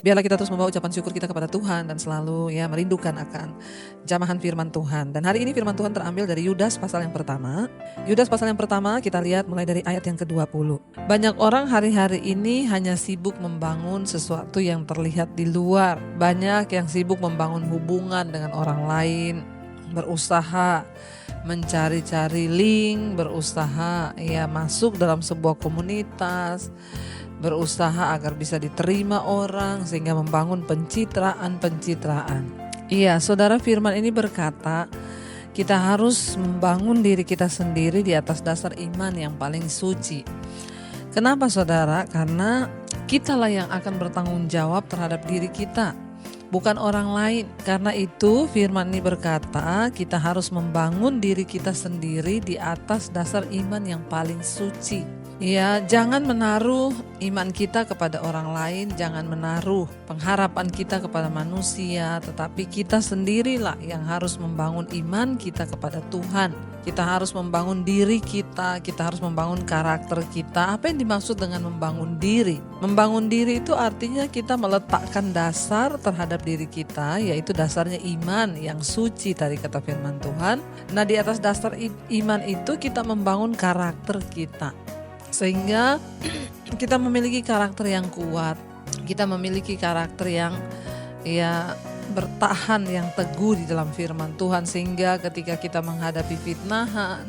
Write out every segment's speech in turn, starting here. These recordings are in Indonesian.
Biarlah kita terus membawa ucapan syukur kita kepada Tuhan dan selalu ya merindukan akan jamahan firman Tuhan. Dan hari ini firman Tuhan terambil dari Yudas pasal yang pertama. Yudas pasal yang pertama kita lihat mulai dari ayat yang ke-20. Banyak orang hari-hari ini hanya sibuk membangun sesuatu yang terlihat di luar. Banyak yang sibuk membangun hubungan dengan orang lain, berusaha mencari-cari link, berusaha ya masuk dalam sebuah komunitas, berusaha agar bisa diterima orang sehingga membangun pencitraan. Iya, saudara, firman ini berkata kita harus membangun diri kita sendiri di atas dasar iman yang paling suci. Kenapa saudara? Karena kitalah yang akan bertanggung jawab terhadap diri kita, bukan orang lain. Karena itu firman ini berkata kita harus membangun diri kita sendiri di atas dasar iman yang paling suci. Ya, jangan menaruh iman kita kepada orang lain, jangan menaruh pengharapan kita kepada manusia, tetapi kita sendirilah yang harus membangun iman kita kepada Tuhan. Kita harus membangun diri kita harus membangun karakter kita. Apa yang dimaksud dengan membangun diri? Membangun diri itu artinya kita meletakkan dasar terhadap diri kita, yaitu dasarnya iman yang suci tadi kata firman Tuhan. Nah, di atas dasar iman itu kita membangun karakter kita. Sehingga kita memiliki karakter yang kuat, kita memiliki karakter yang ya bertahan, yang teguh di dalam firman Tuhan. Sehingga ketika kita menghadapi fitnahan,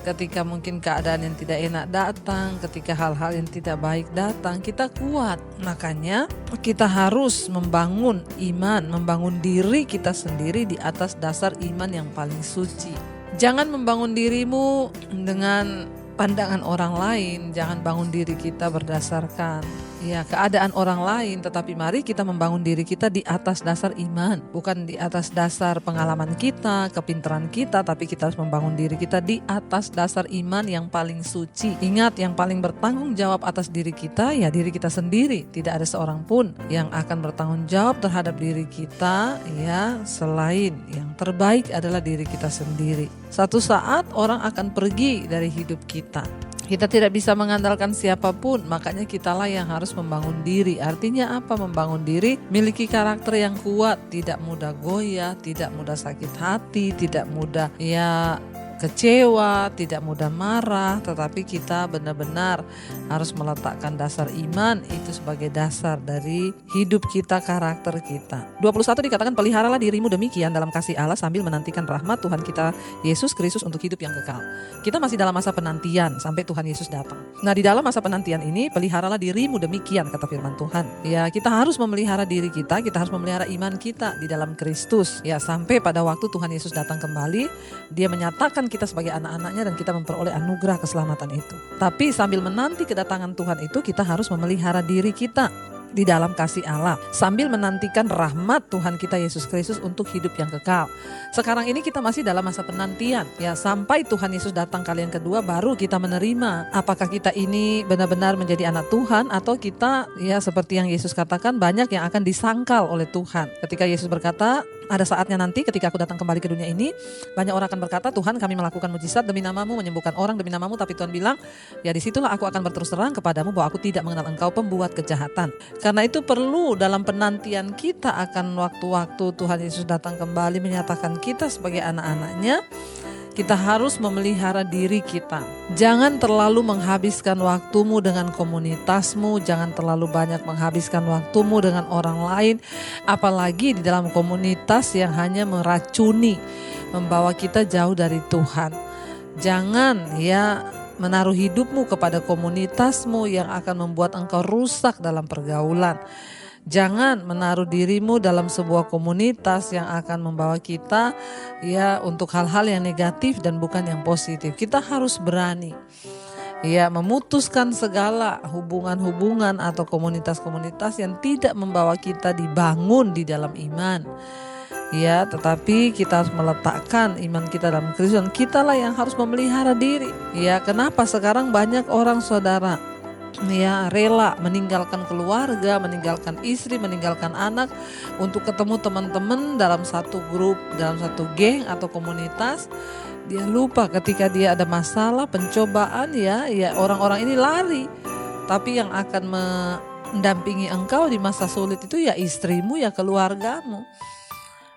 ketika mungkin keadaan yang tidak enak datang, ketika hal-hal yang tidak baik datang, kita kuat. Makanya kita harus membangun iman, membangun diri kita sendiri di atas dasar iman yang paling suci. Jangan membangun dirimu dengan pandangan orang lain, jangan bangun diri kita berdasarkan keadaan orang lain, tetapi mari kita membangun diri kita di atas dasar iman, bukan di atas dasar pengalaman kita, kepintaran kita, tapi kita harus membangun diri kita di atas dasar iman yang paling suci. Ingat, yang paling bertanggung jawab atas diri kita ya diri kita sendiri. Tidak ada seorang pun yang akan bertanggung jawab terhadap diri kita ya selain yang terbaik adalah diri kita sendiri. Satu saat orang akan pergi dari hidup kita. Kita tidak bisa mengandalkan siapapun, makanya kitalah yang harus membangun diri. Artinya apa membangun diri? Miliki karakter yang kuat, tidak mudah goyah, tidak mudah sakit hati, tidak mudah kecewa, tidak mudah marah, tetapi kita benar-benar harus meletakkan dasar iman itu sebagai dasar dari hidup kita, karakter kita. 21 dikatakan peliharalah dirimu demikian dalam kasih Allah sambil menantikan rahmat Tuhan kita Yesus Kristus untuk hidup yang kekal. Kita masih dalam masa penantian sampai Tuhan Yesus datang. Nah, di dalam masa penantian ini peliharalah dirimu demikian kata firman Tuhan. Ya, kita harus memelihara diri kita harus memelihara iman kita di dalam Kristus. Ya, sampai pada waktu Tuhan Yesus datang kembali, Dia menyatakan kita sebagai anak-anaknya dan kita memperoleh anugerah keselamatan itu. Tapi sambil menanti kedatangan Tuhan itu kita harus memelihara diri kita di dalam kasih Allah sambil menantikan rahmat Tuhan kita Yesus Kristus untuk hidup yang kekal. Sekarang ini kita masih dalam masa penantian ya sampai Tuhan Yesus datang kali yang kedua baru kita menerima apakah kita ini benar-benar menjadi anak Tuhan atau kita ya seperti yang Yesus katakan banyak yang akan disangkal oleh Tuhan. Ketika Yesus berkata ada saatnya nanti ketika aku datang kembali ke dunia ini, banyak orang akan berkata, Tuhan kami melakukan mujizat demi namamu, menyembuhkan orang demi namamu. Tapi Tuhan bilang, ya disitulah aku akan berterus terang kepadamu bahwa aku tidak mengenal engkau pembuat kejahatan. Karena itu perlu dalam penantian kita akan waktu-waktu Tuhan Yesus datang kembali menyatakan kita sebagai anak-anaknya, kita harus memelihara diri kita. Jangan terlalu menghabiskan waktumu dengan komunitasmu, jangan terlalu banyak menghabiskan waktumu dengan orang lain, apalagi di dalam komunitas yang hanya meracuni, membawa kita jauh dari Tuhan. Jangan menaruh hidupmu kepada komunitasmu yang akan membuat engkau rusak dalam pergaulan. Jangan menaruh dirimu dalam sebuah komunitas yang akan membawa kita untuk hal-hal yang negatif dan bukan yang positif. Kita harus berani memutuskan segala hubungan-hubungan atau komunitas-komunitas yang tidak membawa kita dibangun di dalam iman. Tetapi kita harus meletakkan iman kita dalam Kristus dan kitalah yang harus memelihara diri. Kenapa sekarang banyak orang saudara rela meninggalkan keluarga, meninggalkan istri, meninggalkan anak untuk ketemu teman-teman dalam satu grup, dalam satu geng atau komunitas. Dia lupa ketika dia ada masalah, pencobaan orang-orang ini lari. Tapi yang akan mendampingi engkau di masa sulit itu ya istrimu, ya keluargamu.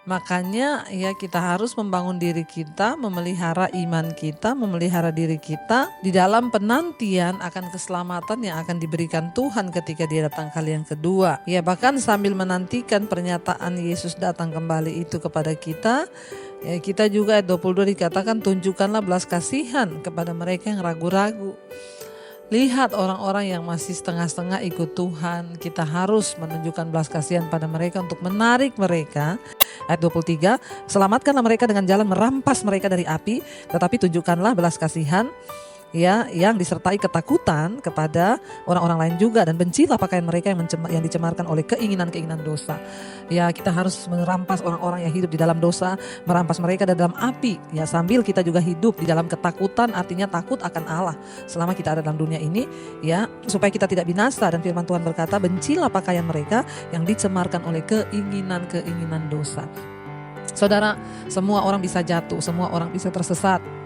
Makanya ya kita harus membangun diri kita, memelihara iman kita, memelihara diri kita di dalam penantian akan keselamatan yang akan diberikan Tuhan ketika Dia datang kali yang kedua. Ya bahkan sambil menantikan pernyataan Yesus datang kembali itu kepada kita, ya kita juga ayat 22 dikatakan tunjukkanlah belas kasihan kepada mereka yang ragu-ragu. Lihat orang-orang yang masih setengah-setengah ikut Tuhan, kita harus menunjukkan belas kasihan pada mereka untuk menarik mereka. Ayat 23, selamatkanlah mereka dengan jalan merampas mereka dari api, tetapi tunjukkanlah belas kasihan ya yang disertai ketakutan kepada orang-orang lain juga, dan bencilah pakaian mereka yang dicemarkan oleh keinginan-keinginan dosa. Ya kita harus merampas orang-orang yang hidup di dalam dosa, merampas mereka dari dalam api ya, sambil kita juga hidup di dalam ketakutan, artinya takut akan Allah selama kita ada dalam dunia ini ya, supaya kita tidak binasa. Dan firman Tuhan berkata, bencilah pakaian mereka yang dicemarkan oleh keinginan-keinginan dosa. Saudara, semua orang bisa jatuh, semua orang bisa tersesat.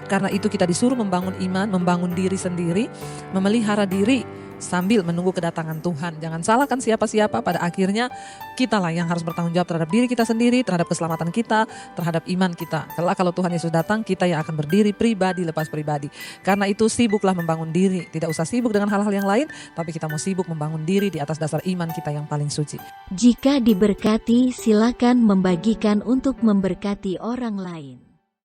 Karena itu kita disuruh membangun iman, membangun diri sendiri, memelihara diri sambil menunggu kedatangan Tuhan. Jangan salahkan siapa-siapa, pada akhirnya kitalah yang harus bertanggung jawab terhadap diri kita sendiri, terhadap keselamatan kita, terhadap iman kita. Kalau Tuhan Yesus datang, kita yang akan berdiri pribadi lepas pribadi. Karena itu sibuklah membangun diri, tidak usah sibuk dengan hal-hal yang lain, tapi kita mau sibuk membangun diri di atas dasar iman kita yang paling suci. Jika diberkati, silakan membagikan untuk memberkati orang lain.